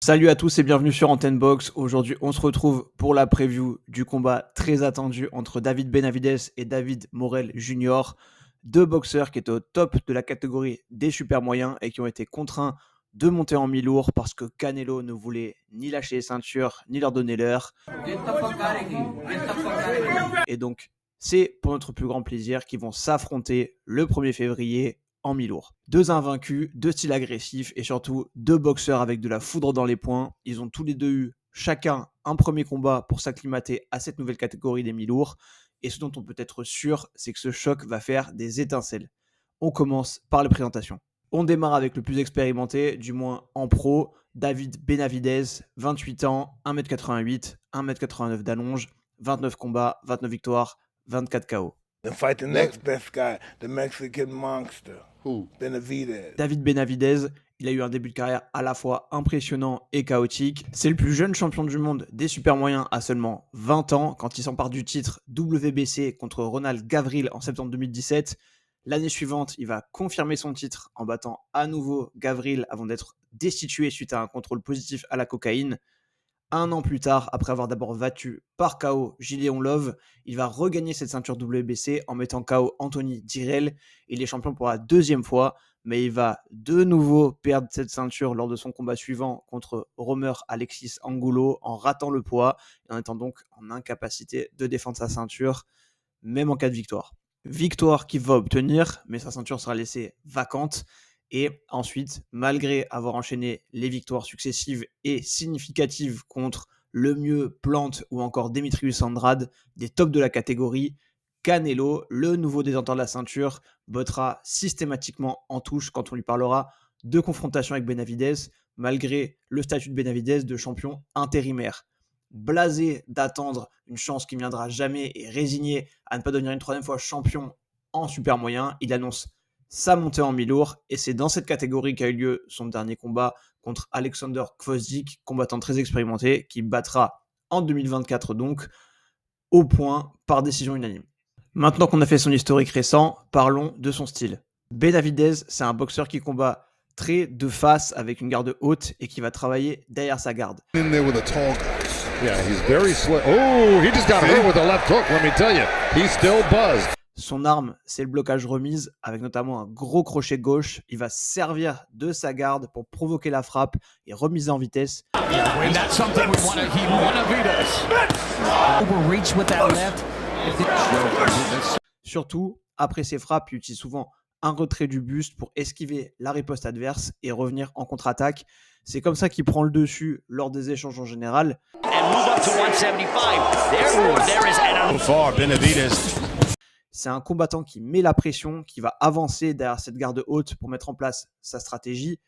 Salut à tous et bienvenue sur Antenne Box. Aujourd'hui, on se retrouve pour la preview du combat très attendu entre David Benavidez et David Morrell Jr. Deux boxeurs qui étaient au top de la catégorie des super moyens et qui ont été contraints de monter en mi-lourd parce que Canelo ne voulait ni lâcher les ceintures ni leur donner l'heure. Et donc, c'est pour notre plus grand plaisir qu'ils vont s'affronter le 1er février en mi-lourd. Deux invaincus, deux styles agressifs et surtout deux boxeurs avec de la foudre dans les poings. Ils ont tous les deux eu chacun un premier combat pour s'acclimater à cette nouvelle catégorie des mi-lourds. Et ce dont on peut être sûr, c'est que ce choc va faire des étincelles. On commence par les présentations. On démarre avec le plus expérimenté, du moins en pro, David Benavidez, 28 ans, 1m88, 1m89 d'allonge, 29 combats, 29 victoires, 24 KO. And fight the next best guy, the Mexican monster. Who? Benavidez. David Benavidez, il a eu un début de carrière à la fois impressionnant et chaotique. C'est le plus jeune champion du monde des super moyens à seulement 20 ans quand il s'empare du titre WBC contre Ronald Gavril en septembre 2017. L'année suivante, il va confirmer son titre en battant à nouveau Gavril avant d'être destitué suite à un contrôle positif à la cocaïne. Un an plus tard, après avoir d'abord battu par KO Gideon Love, il va regagner cette ceinture WBC en mettant KO Anthony Dirrell. Il est champion pour la deuxième fois, mais il va de nouveau perdre cette ceinture lors de son combat suivant contre Romer Alexis Angulo en ratant le poids et en étant donc en incapacité de défendre sa ceinture, même en cas de victoire. Victoire qu'il va obtenir, mais sa ceinture sera laissée vacante. Et ensuite, malgré avoir enchaîné les victoires successives et significatives contre Lemieux, Plante ou encore Demetrius Andrade, des tops de la catégorie, Canelo, le nouveau détenteur de la ceinture, bottera systématiquement en touche quand on lui parlera de confrontation avec Benavidez, malgré le statut de Benavidez de champion intérimaire. Blasé d'attendre une chance qui ne viendra jamais et résigné à ne pas devenir une troisième fois champion en super moyen, il annonce sa montée en mi-lourd, et c'est dans cette catégorie qu'a eu lieu son dernier combat contre Alexander Gvozdyk, combattant très expérimenté, qui battra en 2024 donc, au point par décision unanime. Maintenant qu'on a fait son historique récent, parlons de son style. Benavidez, c'est un boxeur qui combat très de face avec une garde haute et qui va travailler derrière sa garde. In there with a tall guy. Yeah, he's very slow. Oh, he just got hurt with a left hook, let me tell you. He's still buzzed. Son arme, c'est le blocage remise, avec notamment un gros crochet gauche. Il va servir de sa garde pour provoquer la frappe et remiser en vitesse. Surtout, après ses frappes, il utilise souvent un retrait du buste pour esquiver la riposte adverse et revenir en contre-attaque. C'est comme ça qu'il prend le dessus lors des échanges en général. C'est un combattant qui met la pression, qui va avancer derrière cette garde haute pour mettre en place sa stratégie.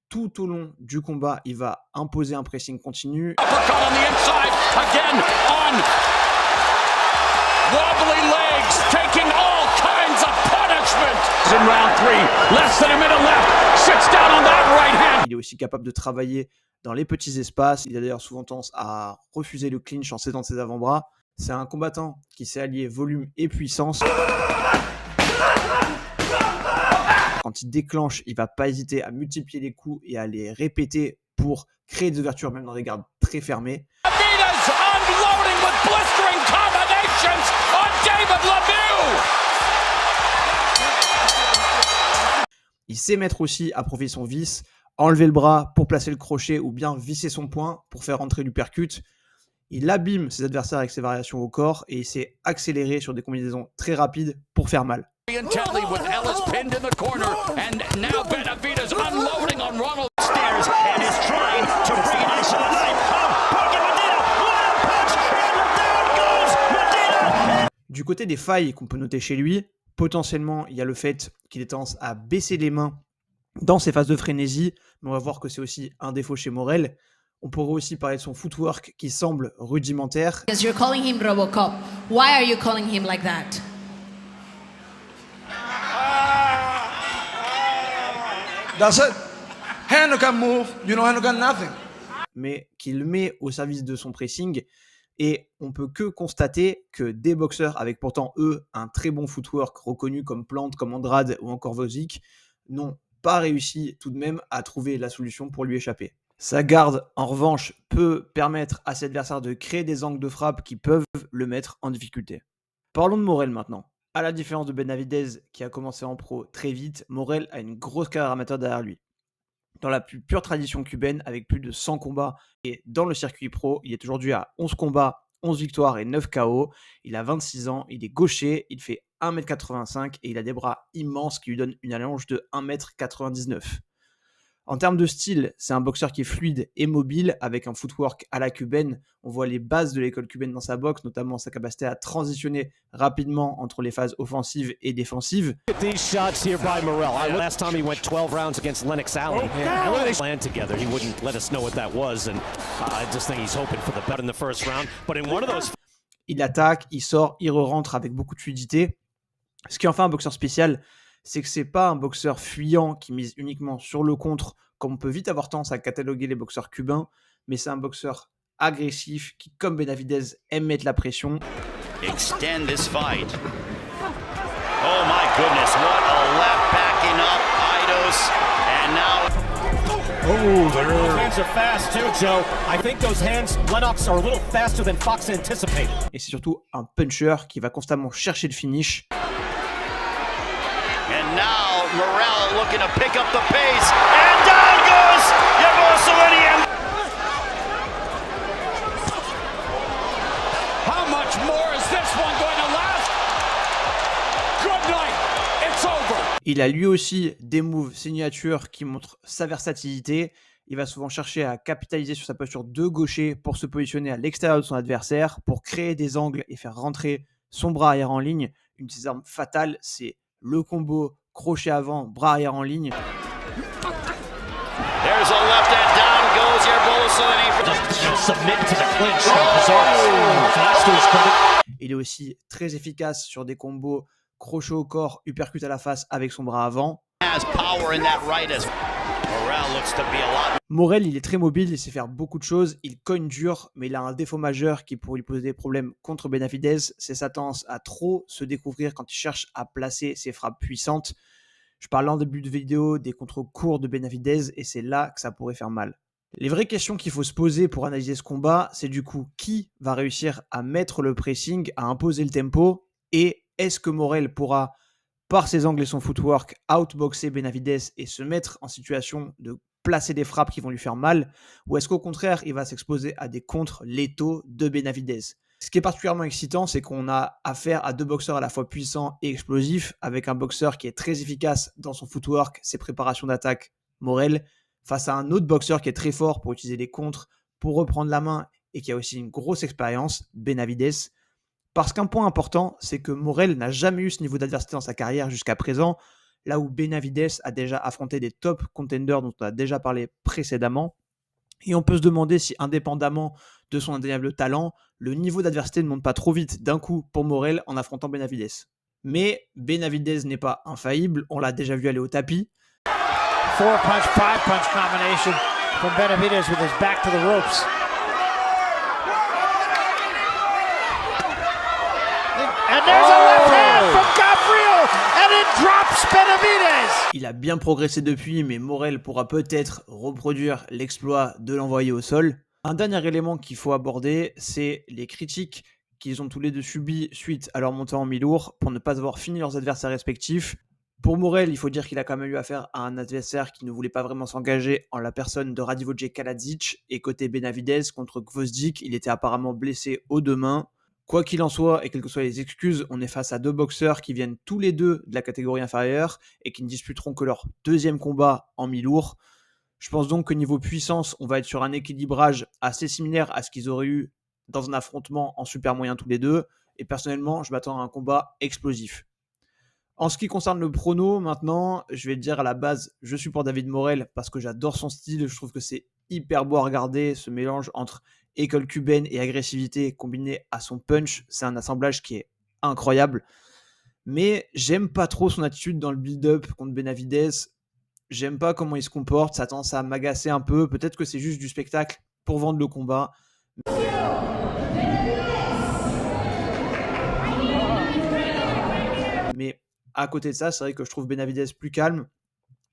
Tout au long du combat, il va imposer un pressing continu. Il est aussi capable de travailler dans les petits espaces. Il a d'ailleurs souvent tendance à refuser le clinch en cédant ses avant-bras. C'est un combattant qui sait allier volume et puissance. Quand il déclenche, il ne va pas hésiter à multiplier les coups et à les répéter pour créer des ouvertures, même dans des gardes très fermées. Il sait mettre aussi à profit son vice, enlever le bras pour placer le crochet ou bien visser son poing pour faire rentrer l'uppercut. Il abîme ses adversaires avec ses variations au corps et il sait accélérer sur des combinaisons très rapides pour faire mal. Du côté des failles qu'on peut noter chez lui, potentiellement, il y a le fait qu'il ait tendance à baisser les mains dans ses phases de frénésie, mais on va voir que c'est aussi un défaut chez Morrell. On pourrait aussi parler de son footwork qui semble rudimentaire. Because you're calling him Robocop. Why are you calling him like that? That's it. Hand can move, you know, hand can nothing. Mais qu'il met au service de son pressing. Et on peut que constater que des boxeurs avec pourtant, eux, un très bon footwork reconnu comme Plante, comme Andrade ou encore Gvozdyk, n'ont pas réussi tout de même à trouver la solution pour lui échapper. Sa garde, en revanche, peut permettre à ses adversaires de créer des angles de frappe qui peuvent le mettre en difficulté. Parlons de Morel maintenant. À la différence de Benavidez, qui a commencé en pro très vite, Morel a une grosse carrière amateur derrière lui. Dans la plus pure tradition cubaine, avec plus de 100 combats, et dans le circuit pro, il est aujourd'hui à 11 combats, 11 victoires et 9 KO. Il a 26 ans, il est gaucher, il fait 1m85 et il a des bras immenses qui lui donnent une allonge de 1m99. En termes de style, c'est un boxeur qui est fluide et mobile, avec un footwork à la cubaine. On voit les bases de l'école cubaine dans sa boxe, notamment sa capacité à transitionner rapidement entre les phases offensives et défensives. These shots here by Morel. Last time he went 12 rounds against Lennox Allen. And when they land together, he wouldn't let us know what that was. And I just think he's hoping for the bet in the first round. But in one of those... Il attaque, il sort, il re-rentre avec beaucoup de fluidité. Ce qui en fait un boxeur spécial, c'est que c'est pas un boxeur fuyant qui mise uniquement sur le contre, comme on peut vite avoir tendance à cataloguer les boxeurs cubains, mais c'est un boxeur agressif qui, comme Benavidez, aime mettre la pression. Extend this fight. Oh my goodness, what a left backing up, Idos, and now... Oh, those hands are fast too, Joe. I think those hands, Lennox, are a little faster than Fox anticipated. Et c'est surtout un puncher qui va constamment chercher le finish. And now Morel looking to pick up the pace, and down goes Yabo Solinian. How much more is this one going to last? Good night, it's over. Il a lui aussi des moves signatures qui montrent sa versatilité. Il va souvent chercher à capitaliser sur sa posture de gaucher pour se positionner à l'extérieur de son adversaire, pour créer des angles et faire rentrer son bras arrière en ligne. Une de ses armes fatales, c'est le combo crochet avant, bras arrière en ligne. There's a left and down goes Yabo Solinian. Submit to the clinch. Il est aussi très efficace sur des combos crochet au corps, uppercut à la face avec son bras avant. Has power in that right as Morel looks to be a lot. Morel, il est très mobile, il sait faire beaucoup de choses, il cogne dur, mais il a un défaut majeur qui pourrait lui poser des problèmes contre Benavidez, c'est sa tendance à trop se découvrir quand il cherche à placer ses frappes puissantes. Je parlais en début de vidéo des contrôles courts de Benavidez et c'est là que ça pourrait faire mal. Les vraies questions qu'il faut se poser pour analyser ce combat, c'est du coup qui va réussir à mettre le pressing, à imposer le tempo, et est-ce que Morel pourra, par ses angles et son footwork, outboxer Benavidez et se mettre en situation de placer des frappes qui vont lui faire mal, ou est-ce qu'au contraire, il va s'exposer à des contres létaux de Benavidez? Ce qui est particulièrement excitant, c'est qu'on a affaire à deux boxeurs à la fois puissants et explosifs, avec un boxeur qui est très efficace dans son footwork, ses préparations d'attaque, Morel, face à un autre boxeur qui est très fort pour utiliser les contres, pour reprendre la main, et qui a aussi une grosse expérience, Benavidez. Parce qu'un point important, c'est que Morel n'a jamais eu ce niveau d'adversité dans sa carrière jusqu'à présent, là où Benavidez a déjà affronté des top contenders dont on a déjà parlé précédemment. Et on peut se demander si, indépendamment de son indéniable talent, le niveau d'adversité ne monte pas trop vite d'un coup pour Morel en affrontant Benavidez. Mais Benavidez n'est pas infaillible, on l'a déjà vu aller au tapis. 4-punch, 5-punch combination from Benavidez with his back to the ropes. And there's a left hand from Gabriel, and it drops Benavidez. Il a bien progressé depuis, mais Morel pourra peut-être reproduire l'exploit de l'envoyer au sol. Un dernier élément qu'il faut aborder, c'est les critiques qu'ils ont tous les deux subies suite à leur montée en mi-lourd pour ne pas avoir fini leurs adversaires respectifs. Pour Morel, il faut dire qu'il a quand même eu affaire à un adversaire qui ne voulait pas vraiment s'engager en la personne de Radivoje Karadzic, et côté Benavidez contre Gvozdyk, il était apparemment blessé aux deux mains. Quoi qu'il en soit, et quelles que soient les excuses, on est face à deux boxeurs qui viennent tous les deux de la catégorie inférieure et qui ne disputeront que leur deuxième combat en mi-lourd. Je pense donc que niveau puissance, on va être sur un équilibrage assez similaire à ce qu'ils auraient eu dans un affrontement en super moyen tous les deux. Et personnellement, je m'attends à un combat explosif. En ce qui concerne le prono, maintenant, je vais te dire à la base, je suis pour David Morel parce que j'adore son style. Je trouve que c'est hyper beau à regarder, ce mélange entre école cubaine et agressivité combiné à son punch. C'est un assemblage qui est incroyable. Mais j'aime pas trop son attitude dans le build-up contre Benavidez. J'aime pas comment il se comporte, ça tend à m'agacer un peu. Peut-être que c'est juste du spectacle pour vendre le combat. Mais à côté de ça, c'est vrai que je trouve Benavidez plus calme.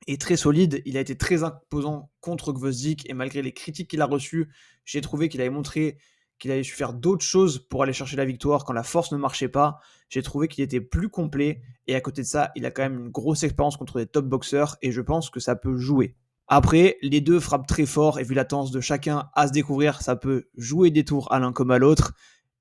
est très solide. Il a été très imposant contre Gvozdyk et malgré les critiques qu'il a reçues, j'ai trouvé qu'il avait montré qu'il avait su faire d'autres choses pour aller chercher la victoire quand la force ne marchait pas. J'ai trouvé qu'il était plus complet et à côté de ça, il a quand même une grosse expérience contre des top boxeurs et je pense que ça peut jouer. Après, les deux frappent très fort et vu la tendance de chacun à se découvrir, ça peut jouer des tours à l'un comme à l'autre.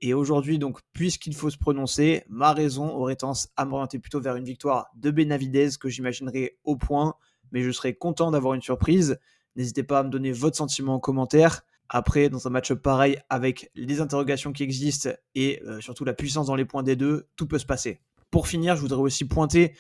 Et aujourd'hui, donc, puisqu'il faut se prononcer, ma raison aurait tendance à m'orienter plutôt vers une victoire de Benavidez que j'imaginerais au point, mais je serais content d'avoir une surprise. N'hésitez pas à me donner votre sentiment en commentaire. Après, dans un match-up pareil, avec les interrogations qui existent et surtout la puissance dans les points des deux, tout peut se passer. Pour finir, je voudrais aussi pointer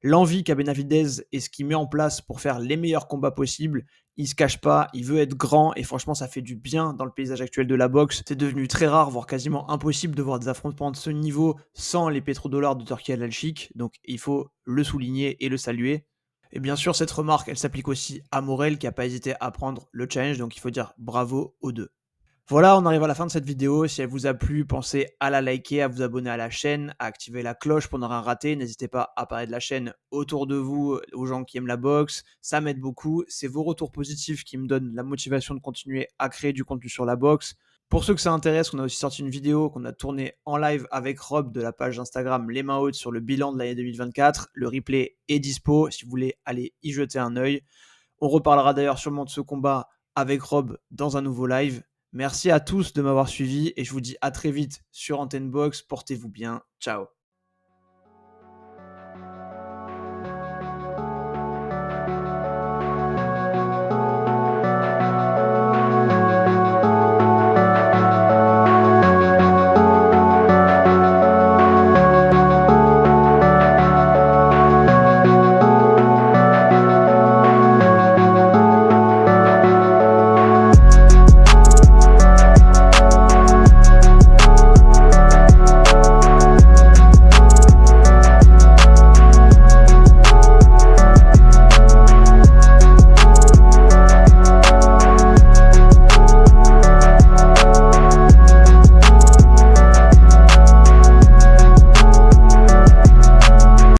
l'envie qu'a Benavidez et ce qu'il met en place pour faire les meilleurs combats possibles. Il se cache pas, il veut être grand et franchement ça fait du bien dans le paysage actuel de la boxe. C'est devenu très rare, voire quasiment impossible de voir des affrontements de ce niveau sans les pétrodollars de Turki Al-Sheikh, donc il faut le souligner et le saluer. Et bien sûr, cette remarque, elle s'applique aussi à Morel qui n'a pas hésité à prendre le challenge, donc il faut dire bravo aux deux. Voilà, on arrive à la fin de cette vidéo. Si elle vous a plu, pensez à la liker, à vous abonner à la chaîne, à activer la cloche pour ne rien rater. N'hésitez pas à parler de la chaîne autour de vous, aux gens qui aiment la boxe. Ça m'aide beaucoup. C'est vos retours positifs qui me donnent la motivation de continuer à créer du contenu sur la boxe. Pour ceux que ça intéresse, on a aussi sorti une vidéo qu'on a tournée en live avec Rob de la page Instagram Les Mains Hautes sur le bilan de l'année 2024. Le replay est dispo si vous voulez aller y jeter un œil. On reparlera d'ailleurs sûrement de ce combat avec Rob dans un nouveau live. Merci à tous de m'avoir suivi et je vous dis à très vite sur Antenne Box. Portez-vous bien. Ciao.